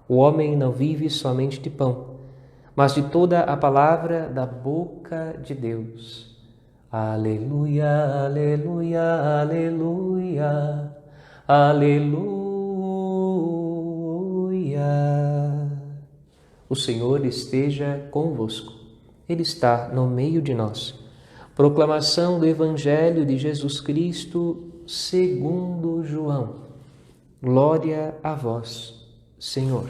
O homem não vive somente de pão, mas de toda a palavra da boca de Deus. Aleluia, aleluia, aleluia, aleluia. O Senhor esteja convosco. Ele está no meio de nós. Proclamação do Evangelho de Jesus Cristo segundo João. Glória a vós, Senhor.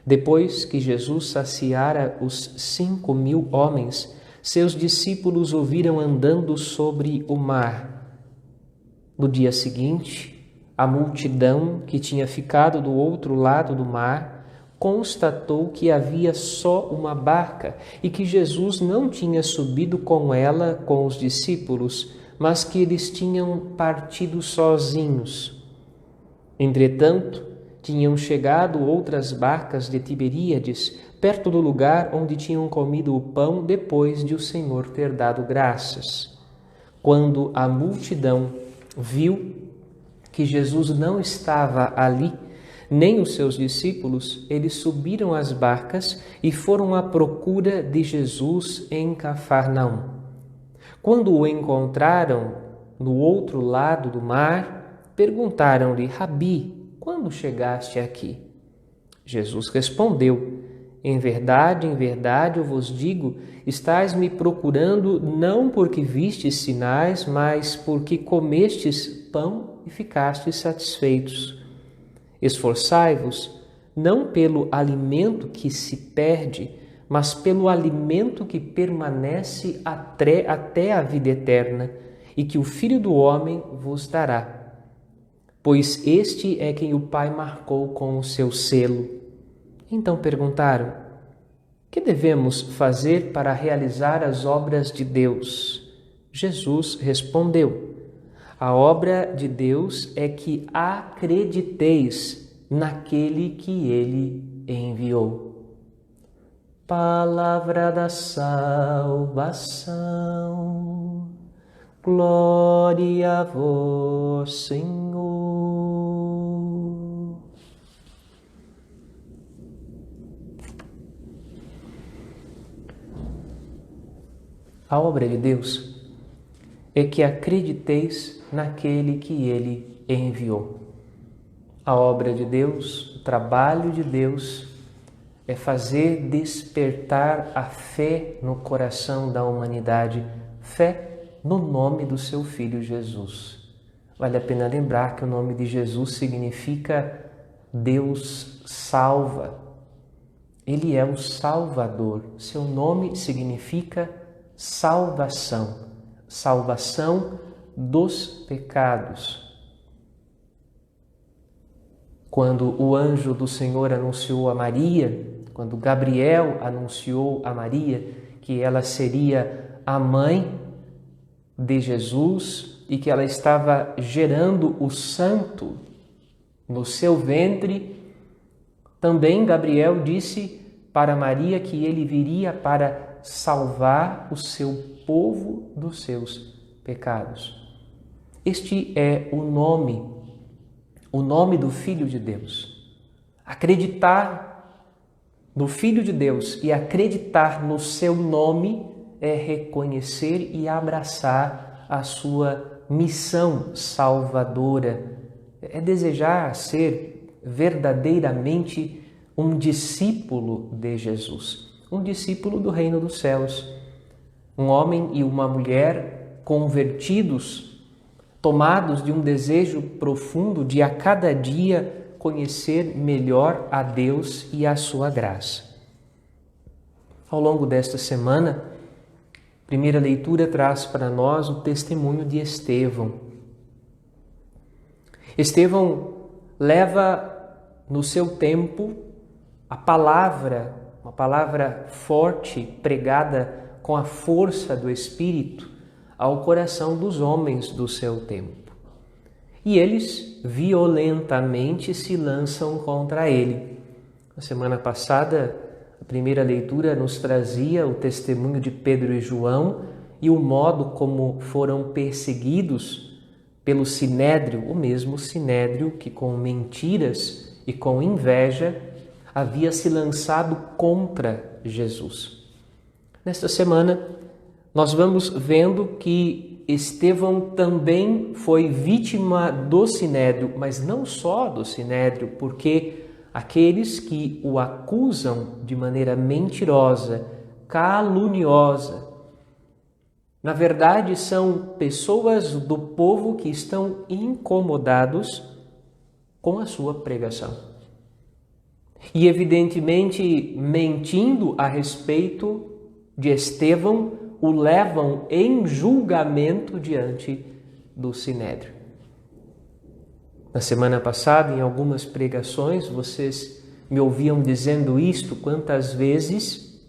Depois que Jesus saciara os 5.000 homens, seus discípulos o viram andando sobre o mar. No dia seguinte, a multidão que tinha ficado do outro lado do mar constatou que havia só uma barca e que Jesus não tinha subido com ela com os discípulos, mas que eles tinham partido sozinhos. Entretanto, tinham chegado outras barcas de Tiberíades, perto do lugar onde tinham comido o pão depois de o Senhor ter dado graças. Quando a multidão viu que Jesus não estava ali, nem os seus discípulos, eles subiram às barcas e foram à procura de Jesus em Cafarnaum. Quando o encontraram no outro lado do mar, perguntaram-lhe: Rabi, quando chegaste aqui? Jesus respondeu: em verdade, eu vos digo, estais me procurando não porque vistes sinais, mas porque comestes pão e ficastes satisfeitos. Esforçai-vos não pelo alimento que se perde, mas pelo alimento que permanece até a vida eterna, e que o Filho do Homem vos dará. Pois este é quem o Pai marcou com o seu selo. Então perguntaram: que devemos fazer para realizar as obras de Deus? Jesus respondeu: a obra de Deus é que acrediteis naquele que Ele enviou. Palavra da salvação. Glória a vós, Senhor. A obra de Deus é que acrediteis naquele que Ele enviou. A obra de Deus, o trabalho de Deus, é fazer despertar a fé no coração da humanidade, fé no nome do seu Filho Jesus. Vale a pena lembrar que o nome de Jesus significa Deus salva. Ele é o Salvador. Seu nome significa salvação. Salvação dos pecados. Quando o anjo do Senhor anunciou a Maria, quando Gabriel anunciou a Maria que ela seria a mãe de Jesus e que ela estava gerando o santo no seu ventre, também Gabriel disse para Maria que ele viria para salvar o seu povo dos seus pecados. Este é o nome do Filho de Deus. Acreditar no Filho de Deus e acreditar no seu nome é reconhecer e abraçar a sua missão salvadora. É desejar ser verdadeiramente um discípulo de Jesus, um discípulo do reino dos céus. Um homem e uma mulher convertidos, tomados de um desejo profundo de a cada dia conhecer melhor a Deus e a sua graça. Ao longo desta semana, a primeira leitura traz para nós o testemunho de Estevão. Estevão leva no seu tempo a palavra, uma palavra forte, pregada com a força do Espírito, ao coração dos homens do seu tempo. E eles violentamente se lançam contra ele. Na semana passada, a primeira leitura nos trazia o testemunho de Pedro e João e o modo como foram perseguidos pelo Sinédrio, o mesmo Sinédrio que com mentiras e com inveja havia se lançado contra Jesus. Nesta semana, nós vamos vendo que Estevão também foi vítima do Sinédrio, mas não só do Sinédrio, porque aqueles que o acusam de maneira mentirosa, caluniosa, na verdade são pessoas do povo que estão incomodados com a sua pregação. E evidentemente, mentindo a respeito de Estevão, o levam em julgamento diante do Sinédrio. Na semana passada, em algumas pregações, vocês me ouviam dizendo isto: quantas vezes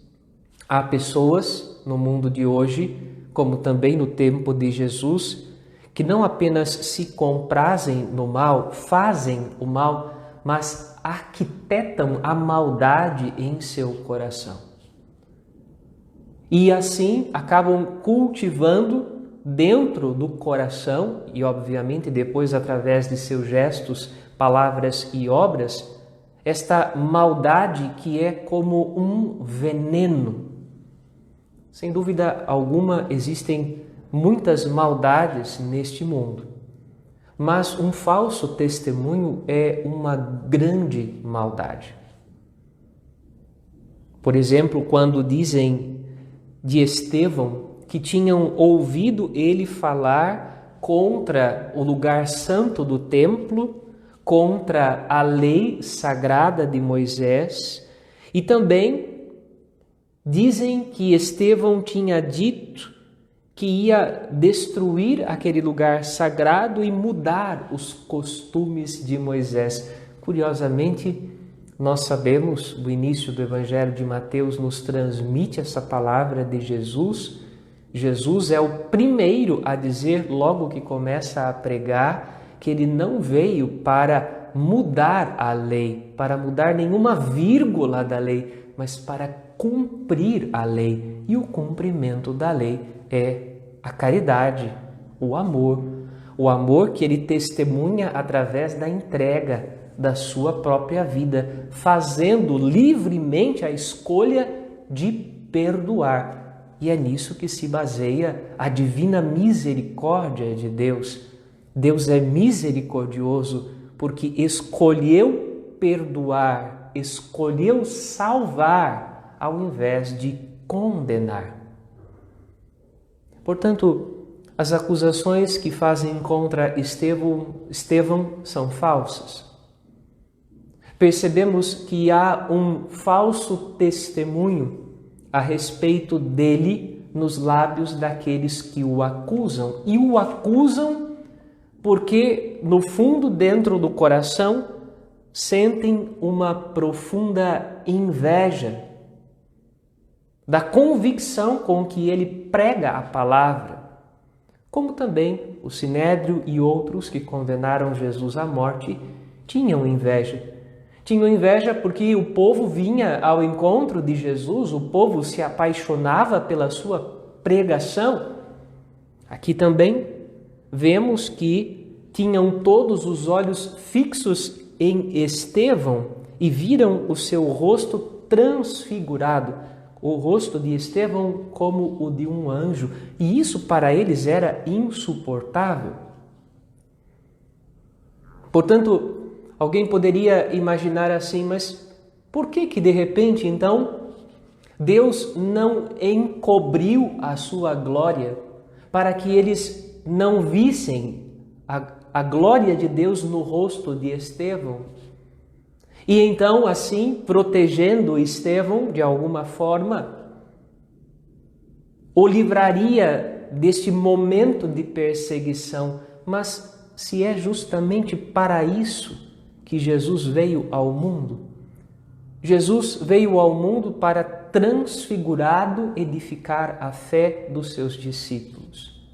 há pessoas no mundo de hoje, como também no tempo de Jesus, que não apenas se comprazem no mal, fazem o mal, mas arquitetam a maldade em seu coração. E assim acabam cultivando dentro do coração, e obviamente depois através de seus gestos, palavras e obras, esta maldade que é como um veneno. Sem dúvida alguma, existem muitas maldades neste mundo, mas um falso testemunho é uma grande maldade. Por exemplo, quando dizem de Estevão que tinham ouvido ele falar contra o lugar santo do templo, contra a lei sagrada de Moisés, e também dizem que Estevão tinha dito que ia destruir aquele lugar sagrado e mudar os costumes de Moisés. Curiosamente, nós sabemos, o início do Evangelho de Mateus nos transmite essa palavra de Jesus. Jesus é o primeiro a dizer, logo que começa a pregar, que ele não veio para mudar a lei, para mudar nenhuma vírgula da lei, mas para cumprir a lei. E o cumprimento da lei é a caridade, o amor que ele testemunha através da entrega da sua própria vida, fazendo livremente a escolha de perdoar. E é nisso que se baseia a divina misericórdia de Deus. Deus é misericordioso porque escolheu perdoar, escolheu salvar ao invés de condenar. Portanto, as acusações que fazem contra Estevão são falsas. Percebemos que há um falso testemunho a respeito dele nos lábios daqueles que o acusam. E o acusam porque, no fundo, dentro do coração, sentem uma profunda inveja da convicção com que ele prega a palavra, como também o Sinédrio e outros que condenaram Jesus à morte tinham inveja. Tinham inveja porque o povo vinha ao encontro de Jesus, o povo se apaixonava pela sua pregação. Aqui também vemos que tinham todos os olhos fixos em Estevão e viram o seu rosto transfigurado, o rosto de Estevão como o de um anjo, e isso para eles era insuportável. Portanto, alguém poderia imaginar assim, mas por que de repente, então, Deus não encobriu a sua glória para que eles não vissem a glória de Deus no rosto de Estevão? E então, assim, protegendo Estevão de alguma forma, o livraria deste momento de perseguição. Mas se é justamente para isso que Jesus veio ao mundo. Jesus veio ao mundo para, transfigurado, edificar a fé dos seus discípulos,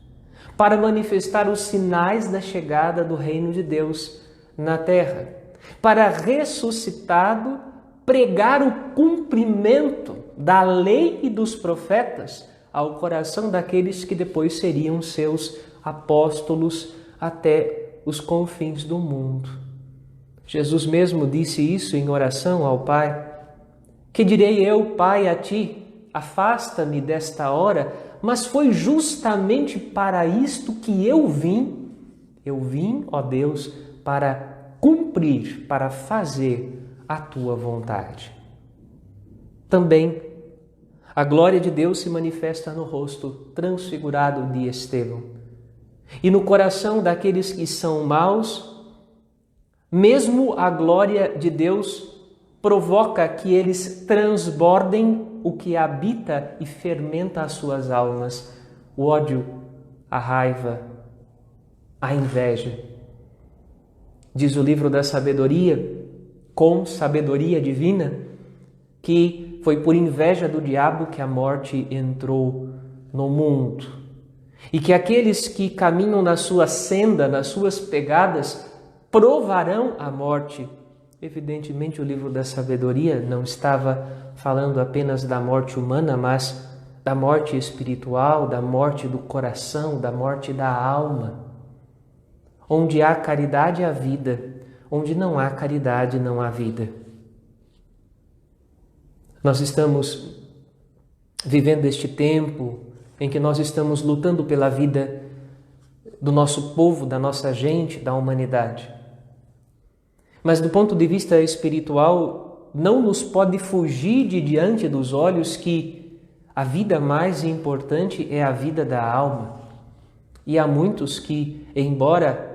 para manifestar os sinais da chegada do reino de Deus na terra, para, ressuscitado, pregar o cumprimento da lei e dos profetas ao coração daqueles que depois seriam seus apóstolos até os confins do mundo. Jesus mesmo disse isso em oração ao Pai. Que direi eu, Pai, a ti? Afasta-me desta hora, mas foi justamente para isto que eu vim. Eu vim, ó Deus, para cumprir, para fazer a tua vontade. Também a glória de Deus se manifesta no rosto transfigurado de Estevão. E no coração daqueles que são maus, mesmo a glória de Deus provoca que eles transbordem o que habita e fermenta as suas almas: o ódio, a raiva, a inveja. Diz o livro da sabedoria, com sabedoria divina, que foi por inveja do diabo que a morte entrou no mundo. E que aqueles que caminham na sua senda, nas suas pegadas, provarão a morte. Evidentemente, o livro da sabedoria não estava falando apenas da morte humana, mas da morte espiritual, da morte do coração, da morte da alma. Onde há caridade, há vida. Onde não há caridade, não há vida. Nós estamos vivendo este tempo em que nós estamos lutando pela vida do nosso povo, da nossa gente, da humanidade. Mas do ponto de vista espiritual, não nos pode fugir de diante dos olhos que a vida mais importante é a vida da alma. E há muitos que, embora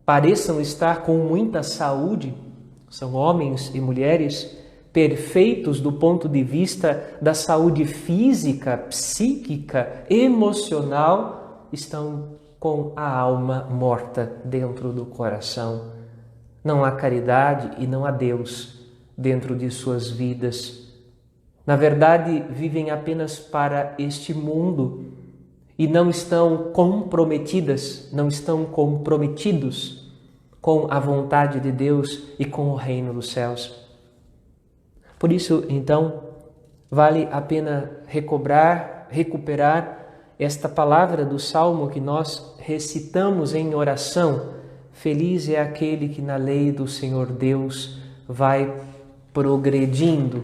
pareçam estar com muita saúde, são homens e mulheres perfeitos do ponto de vista da saúde física, psíquica, emocional, estão com a alma morta dentro do coração. Não há caridade e não há Deus dentro de suas vidas. Na verdade, vivem apenas para este mundo e não estão comprometidas, não estão comprometidos com a vontade de Deus e com o reino dos céus. Por isso, então, vale a pena recuperar esta palavra do Salmo que nós recitamos em oração. Feliz é aquele que na lei do Senhor Deus vai progredindo.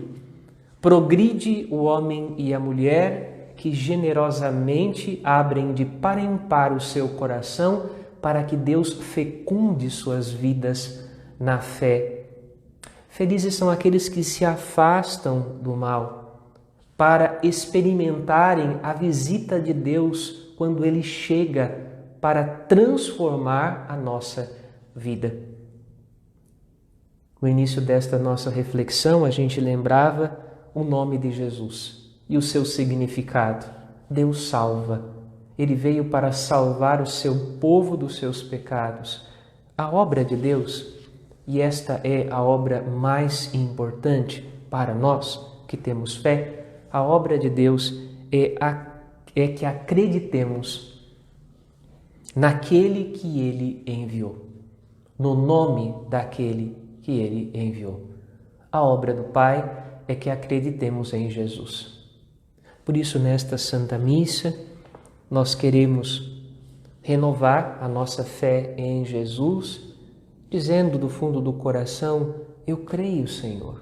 Progride o homem e a mulher que generosamente abrem de par em par o seu coração para que Deus fecunde suas vidas na fé. Felizes são aqueles que se afastam do mal para experimentarem a visita de Deus quando Ele chega para transformar a nossa vida. No início desta nossa reflexão, a gente lembrava o nome de Jesus e o seu significado. Deus salva. Ele veio para salvar o seu povo dos seus pecados. A obra de Deus, e esta é a obra mais importante para nós que temos fé, a obra de Deus é que acreditemos naquele que Ele enviou, no nome daquele que Ele enviou. A obra do Pai é que acreditemos em Jesus. Por isso, nesta Santa Missa, nós queremos renovar a nossa fé em Jesus, dizendo do fundo do coração: eu creio, Senhor,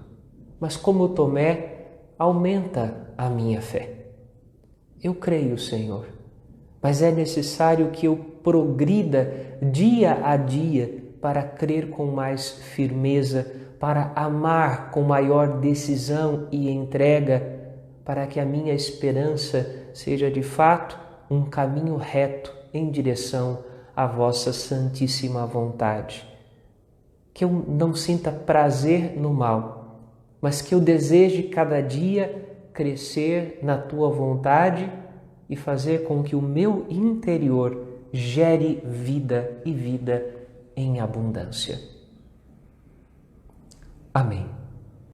mas como Tomé, aumenta a minha fé. Eu creio, Senhor, mas é necessário que eu progrida dia a dia para crer com mais firmeza, para amar com maior decisão e entrega, para que a minha esperança seja de fato um caminho reto em direção à vossa santíssima vontade. Que eu não sinta prazer no mal, mas que eu deseje cada dia crescer na tua vontade e fazer com que o meu interior gere vida e vida em abundância. Amém.